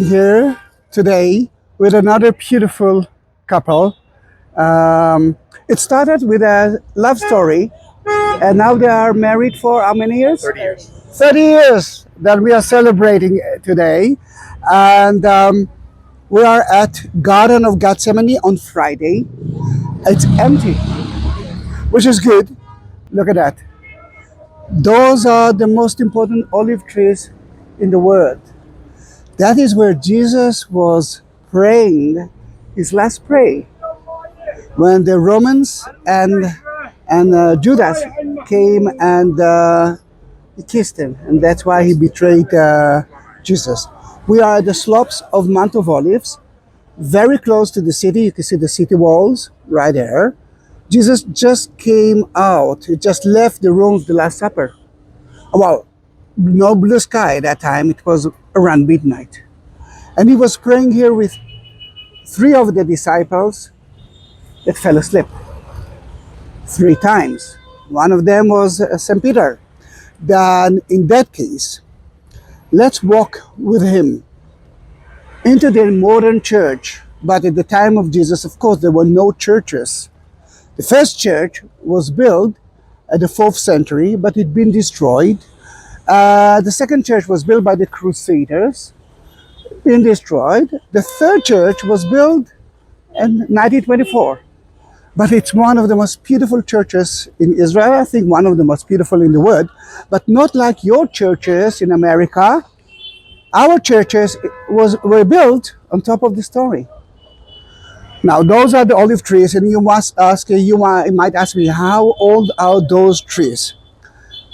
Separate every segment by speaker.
Speaker 1: Here today with another beautiful couple. It started with a love story, and now they are married for how many years?
Speaker 2: 30 years.
Speaker 1: 30 years that we are celebrating today. And we are at Garden of Gethsemane on Friday. It's empty, which is good. Look at that. Those are the most important olive trees in the world. That is where Jesus was praying his last prayer when the Romans and Judas came and he kissed him, and that's why he betrayed Jesus. We are at the slopes of Mount of Olives, very close to the city. You can see the city walls right there. Jesus just came out. He just left the room of the Last Supper. Well, no blue sky at that time. It was around midnight. And he was praying here with three of the disciples that fell asleep 3 times. One of them was St. Peter. Then in that case, let's walk with him into the modern church. But at the time of Jesus, of course, there were no churches. The first church was built at the 4th century, but it had been destroyed. The second church was built by the Crusaders, been destroyed. The third church was built in 1924. But it's one of the most beautiful churches in Israel. I think one of the most beautiful in the world. But not like your churches in America. Our churches were built on top of the story. Now, those are the olive trees, and you might ask me, how old are those trees?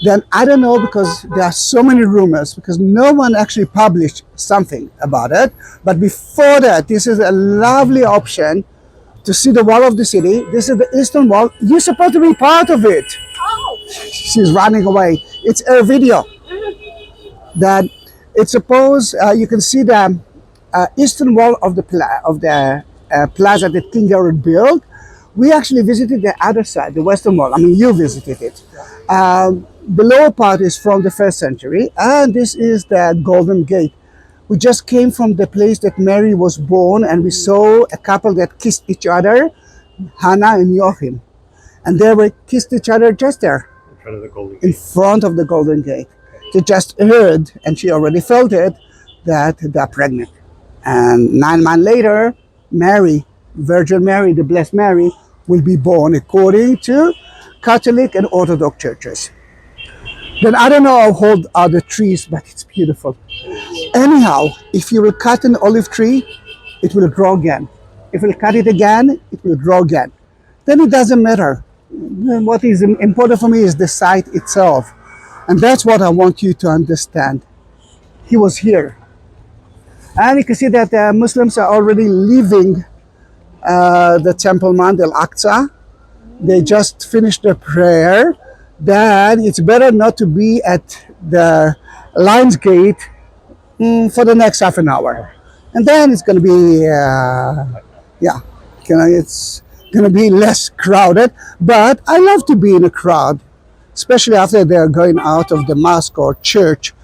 Speaker 1: Then I don't know, because there are so many rumors, because no one actually published something about it. But before that, this is a lovely option to see the wall of the city. This is the eastern wall. You're supposed to be part of it. She's running away. It's a video that it's supposed, you can see the eastern wall of the plaza that King Herod built. We actually visited the other side, the western wall. I mean, you visited it. The lower part is from the 1st century, and this is the Golden Gate. We just came from the place that Mary was born, and we saw a couple that kissed each other, Hannah and Joachim. And they were kissed each other just there, in front of the Golden Gate. They just heard, and she already felt it, that they're pregnant. And 9 months later, Mary, Virgin Mary, the Blessed Mary, will be born according to Catholic and Orthodox churches. Then I don't know how old are the trees, but it's beautiful. Anyhow, if you will cut an olive tree, it will grow again. If you cut it again, it will grow again. Then it doesn't matter. What is important for me is the site itself. And that's what I want you to understand. He was here. And you can see that the Muslims are already leaving the Temple Mount, Al-Aqsa. They just finished their prayer. Then it's better not to be at the Lion's Gate for the next half an hour. And then it's going to be, it's going to be less crowded. But I love to be in a crowd, especially after they're going out of the mosque or church.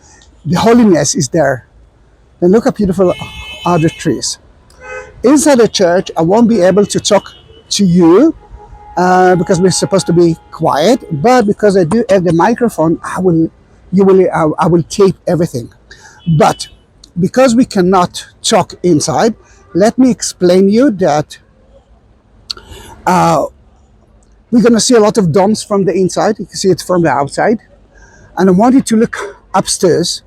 Speaker 1: The holiness is there. Then look how beautiful are the trees. Inside the church, I won't be able to talk to you because we're supposed to be quiet. But because I do have the microphone, I will tape everything. But because we cannot talk inside, let me explain you that we're going to see a lot of domes from the inside. You can see it from the outside. And I want you to look upstairs.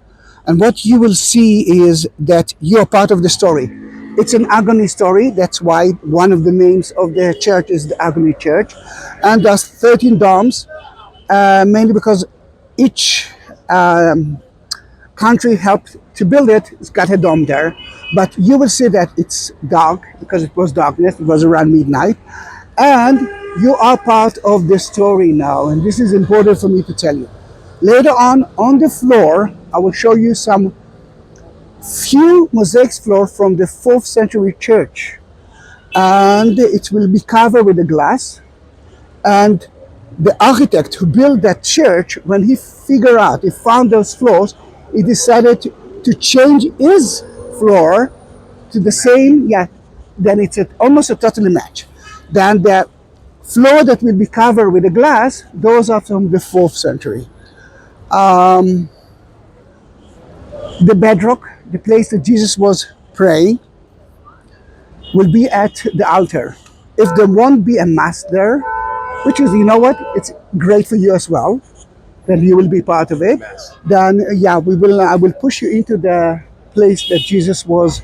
Speaker 1: And what you will see is that you're part of the story. It's an agony story. That's why one of the names of the church is the Agony Church. And there's 13 domes, mainly because each country helped to build it. It's got a dome there. But you will see that it's dark, because it was darkness. It was around midnight. And you are part of the story now. And this is important for me to tell you. Later on the floor, I will show you some few mosaic floor from the 4th century church. And it will be covered with the glass. And the architect who built that church, when he found those floors, he decided to change his floor to the same, yeah, then it's almost a totally match. Then the floor that will be covered with the glass, those are from the 4th century. The bedrock, the place that Jesus was praying, will be at the altar. If there won't be a mass there, which is, you know what, it's great for you as well, then you will be part of it. Then, yeah, I will push you into the place that Jesus was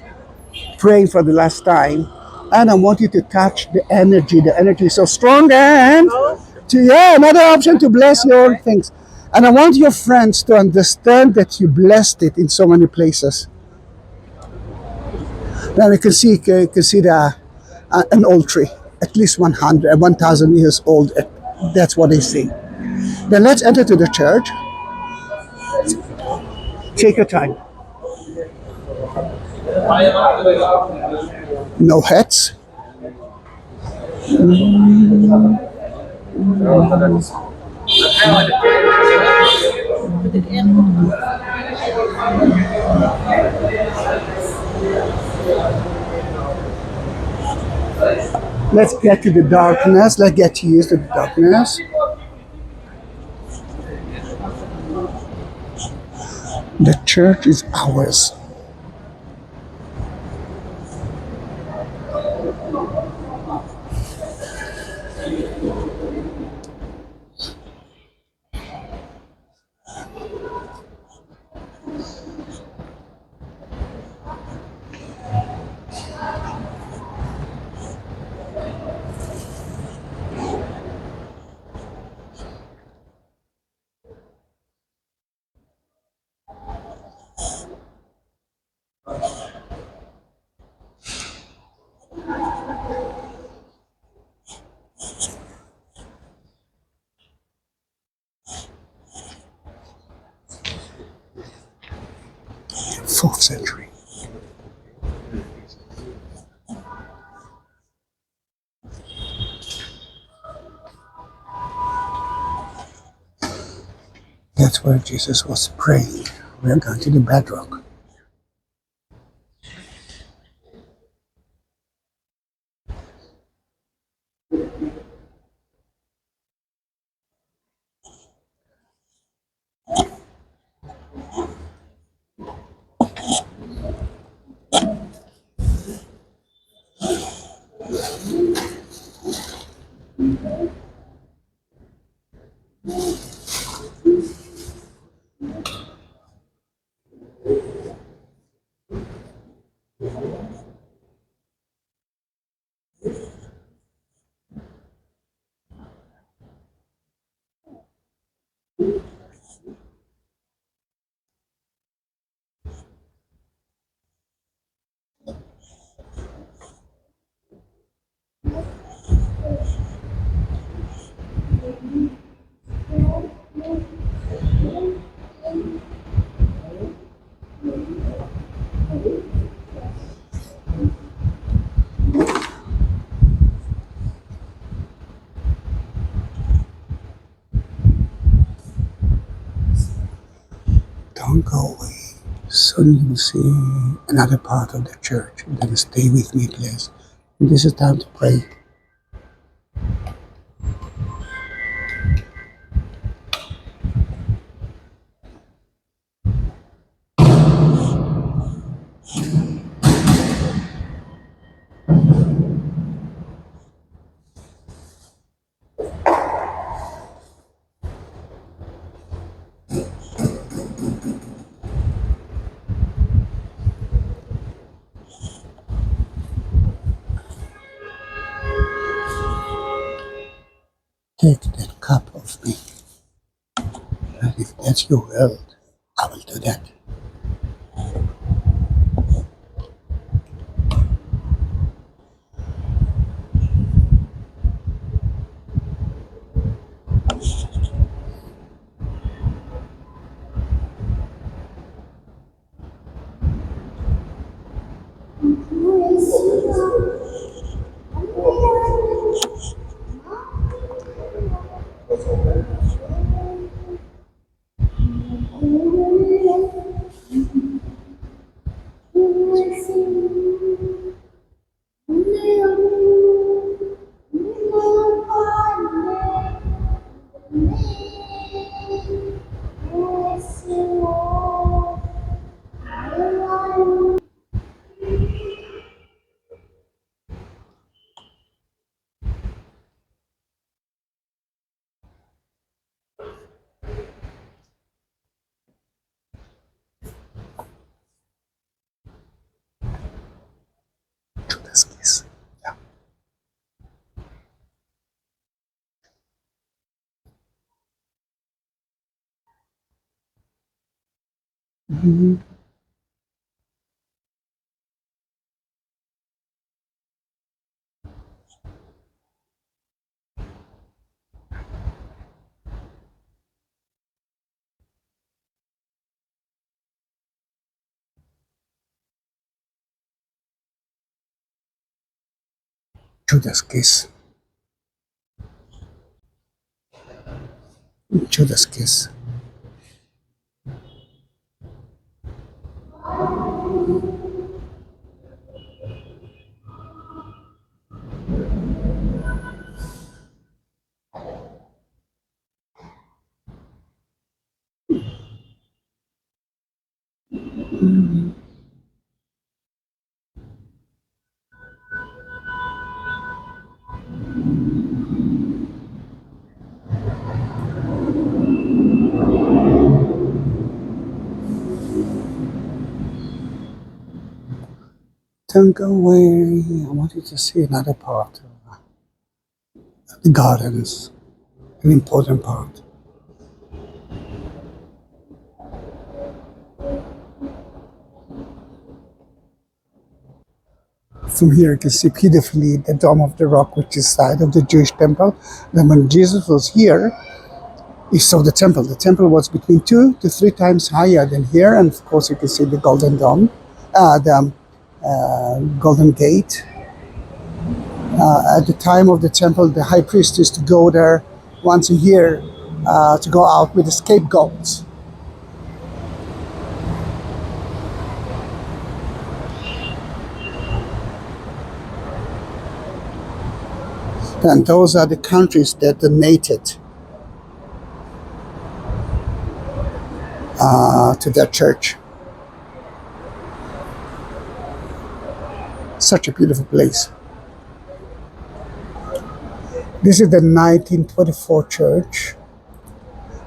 Speaker 1: praying for the last time. And I want you to touch the energy. The energy is so strong. And yeah, another option to bless your things. And I want your friends to understand that you blessed it in so many places. Now you can see, an old tree, at least 100, 1,000 years old. That's what they see. Then let's enter to the church. Take your time. No hats. Let's get to the darkness. Let's get used to the darkness. The church is ours. Fourth century. That's where Jesus was praying. We are going to the bedrock. Don't go away. Soon you will see another part of the church. Then stay with me, please. And this is time to pray. Take that cup of me. And if that's your will, I will do that. Judas kiss. Yeah. Mhm. Judas kiss. Judas kiss. Don't go away. I want you to see another part of the gardens, an important part. From here you can see beautifully the Dome of the Rock, which is side of the Jewish temple. Then when Jesus was here, he saw the temple. The temple was between 2 to 3 times higher than here, and of course you can see the Golden Dome, the Golden Gate. At the time of the temple, the high priest used to go there once a year to go out with the scapegoats. And those are the countries that donated to their church. Such a beautiful place. This is the 1924 church.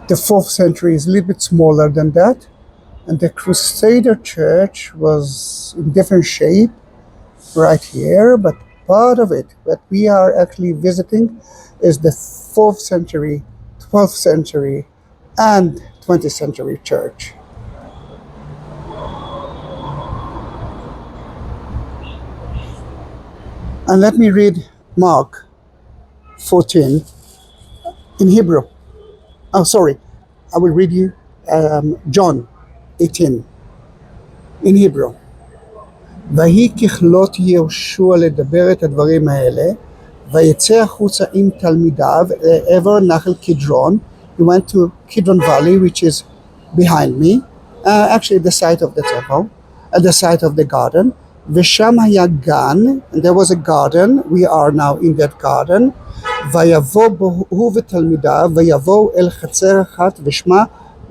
Speaker 1: The 4th century is a little bit smaller than that. And the Crusader church was in different shape right here, but part of it that we are actually visiting is the 4th century, 12th century, and 20th century church. And let me read Mark 14 in Hebrew. Oh, sorry. I will read you John 18 in Hebrew. ויהי ככלות יהושע לדבר את הדברים האלה, ויצא החוצה עם תלמידיו לעבר נחל קדרון. He went to Kidron Valley, which is behind me, actually the site of the temple, at the site of the garden. ושם היה גן, and there was a garden, we are now in that garden. ויבוא בו הוא ותלמידיו, ויבואו אל חצר אחת ושמה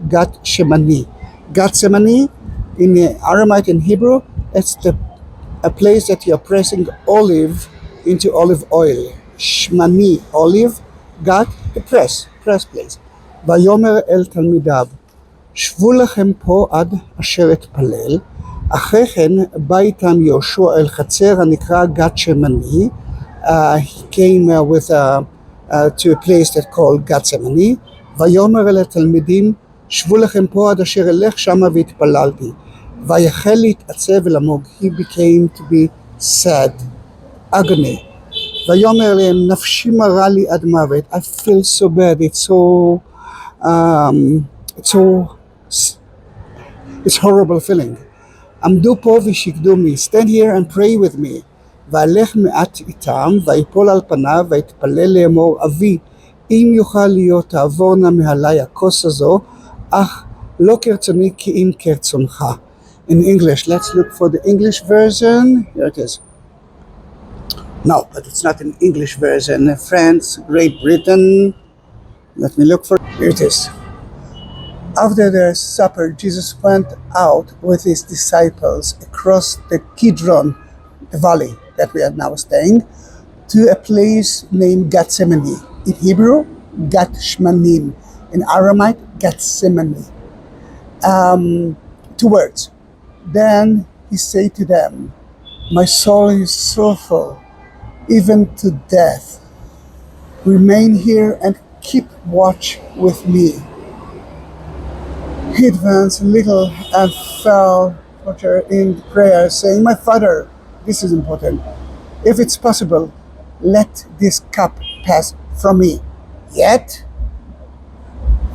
Speaker 1: גתשמני. Gethsemane, in Aramaic and Hebrew, it's a place that you're pressing olive into olive oil. Shmani, olive, gat, the press place. ויאמר אל תלמידיו, שבו לכם פה עד אשר אתפלל. אחרי כן בא איתם יהושע אל חצר הנקרא גתשמני. He came to a place that called Gethsemane. ויאמר אל התלמידים, שבו לכם פה עד אשר אלך שמה והתפללתי. ויחל להתעצב ולמוג. He became to be sad. Agony. ויאמר להם, נפשי מרה לי עד מוות. I feel so bad. It's horrible feeling. עמדו פה ושקדו me. Stand here and pray with me. והלך מעט איתם, ויפול על פניו, ויתפלל לאמור, אבי, אם יוכל להיות תעבור נא מעלי הכוס הזו, אך לא כרצוני כי אם כרצונך. In English, let's look for the English version. Here it is. No, but it's not an English version. France, Great Britain. Let me look for it. Here it is. After their supper, Jesus went out with his disciples across the Kidron Valley that we are now staying to a place named Gethsemane. In Hebrew, Gethshmanim. In Aramaic, Gethsemane. 2 words. Then he said to them, My soul is so full, even to death. Remain here and keep watch with me. He advanced a little and fell in prayer, saying, My Father, this is important. If it's possible, let this cup pass from me. Yet,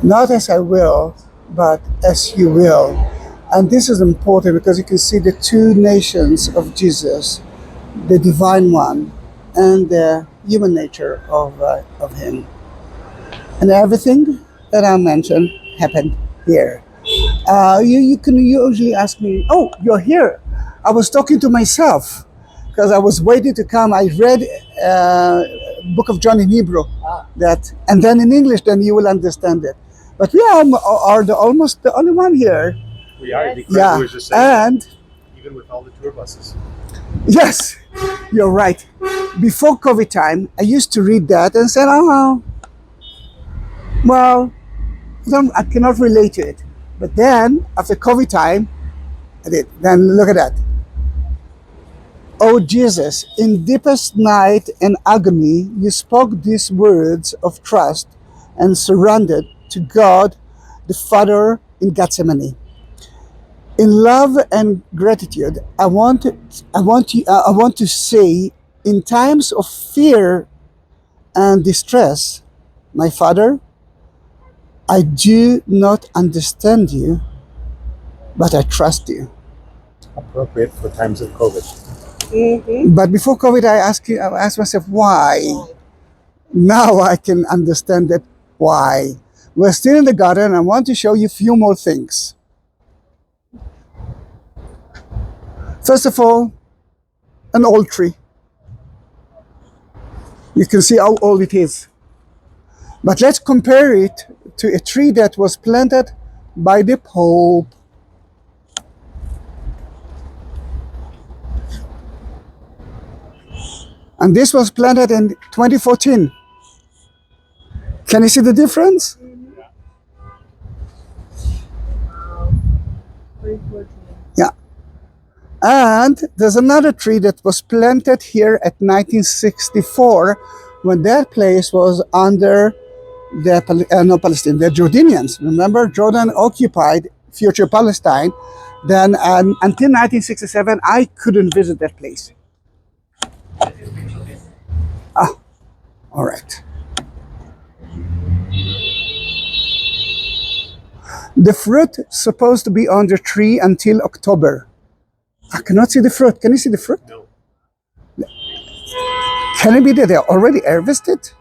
Speaker 1: not as I will, but as you will. And this is important because you can see the two nations of Jesus, the divine one and the human nature of him. And everything that I mentioned happened here. You can usually ask me, oh, you're here. I was talking to myself because I was waiting to come. I read Book of John in Hebrew, and then in English, then you will understand it. But we are almost the only one here.
Speaker 2: We are.
Speaker 1: Yeah,
Speaker 2: was just saying
Speaker 1: and
Speaker 2: that, even with all the tour buses.
Speaker 1: yes, you're right. Before COVID time, I used to read that and said, oh, well, I cannot relate to it. But then, after COVID time, I did. Then look at that. Oh Jesus, in deepest night and agony, you spoke these words of trust and surrendered to God the Father in Gethsemane. In love and gratitude, I want to say, in times of fear and distress, my Father, I do not understand you, but I trust you.
Speaker 2: Appropriate for times of COVID.
Speaker 1: But before COVID, I asked myself, why? Now I can understand that why. We're still in the garden. I want to show you a few more things. First of all, an old tree. You can see how old it is. But let's compare it to a tree that was planted by the Pope. And this was planted in 2014. Can you see the difference? Yeah. And there's another tree that was planted here at 1964 when that place was under the Jordanians. Remember, Jordan occupied future Palestine. Then until 1967, I couldn't visit that place. All right. The fruit supposed to be on the tree until October. I cannot see the fruit. Can you see the fruit?
Speaker 2: No.
Speaker 1: Can it be that they are already harvested?
Speaker 2: Is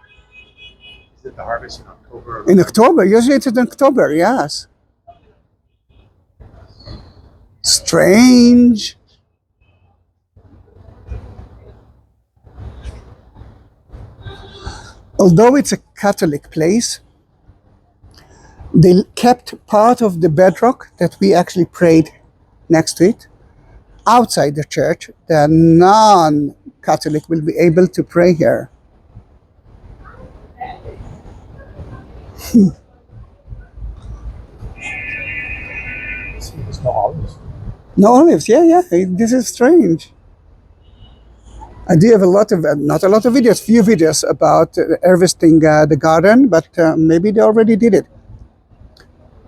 Speaker 2: it the harvest in October?
Speaker 1: In October. Usually it's in October, yes. Strange. Although it's a Catholic place, they kept part of the bedrock that we actually prayed next to it outside the church. The non-Catholic will be able to pray here.
Speaker 2: There's no olives.
Speaker 1: No olives, yeah. This is strange. I do have not a lot of videos, few videos about harvesting the garden, but maybe they already did it.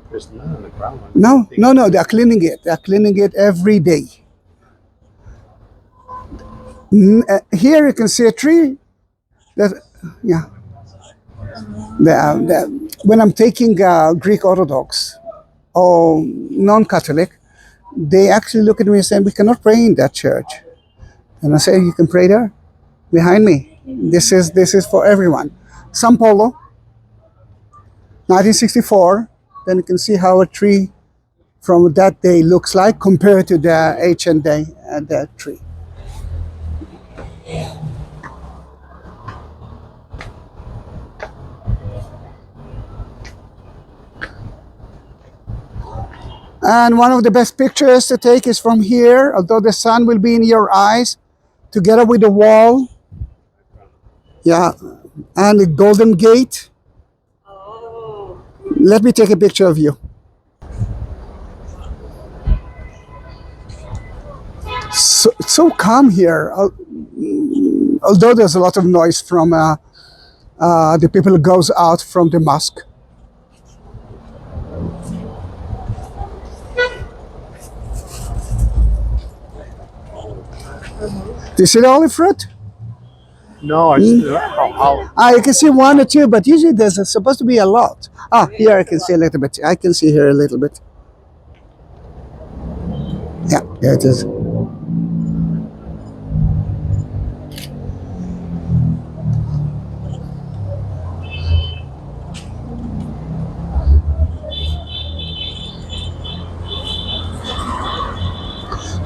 Speaker 2: There's none on the ground.
Speaker 1: No, they're cleaning it. They're cleaning it every day. Here you can see a tree. When I'm taking Greek Orthodox or non-Catholic, they actually look at me and say, we cannot pray in that church. And I say, you can pray there, behind me. This is for everyone. São Paulo, 1964. Then you can see how a tree from that day looks like compared to the ancient day and the tree. And one of the best pictures to take is from here, although the sun will be in your eyes, together with the wall. Yeah, and the Golden Gate. Oh. Let me take a picture of you. So, it's so calm here, although there's a lot of noise from the people who goes out from the mosque. Do you see the olive fruit?
Speaker 2: No, I just
Speaker 1: You can see one or two, but usually there's supposed to be a lot. Here I can see a little bit. I can see here a little bit. Yeah, here it is.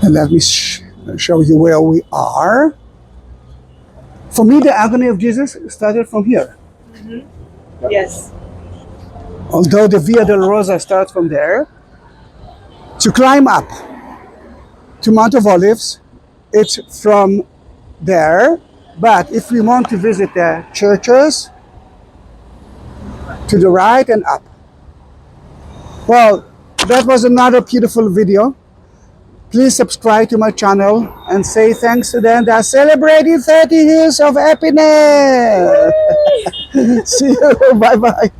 Speaker 1: And let me show you where we are. For me, the agony of Jesus started from here.
Speaker 3: Yes.
Speaker 1: Although the Via Dolorosa starts from there, to climb up to Mount of Olives, it's from there. But if we want to visit the churches, to the right and up. Well, that was another beautiful video. Please subscribe to my channel and say thanks to them that are celebrating 30 years of happiness. See you. Bye-bye.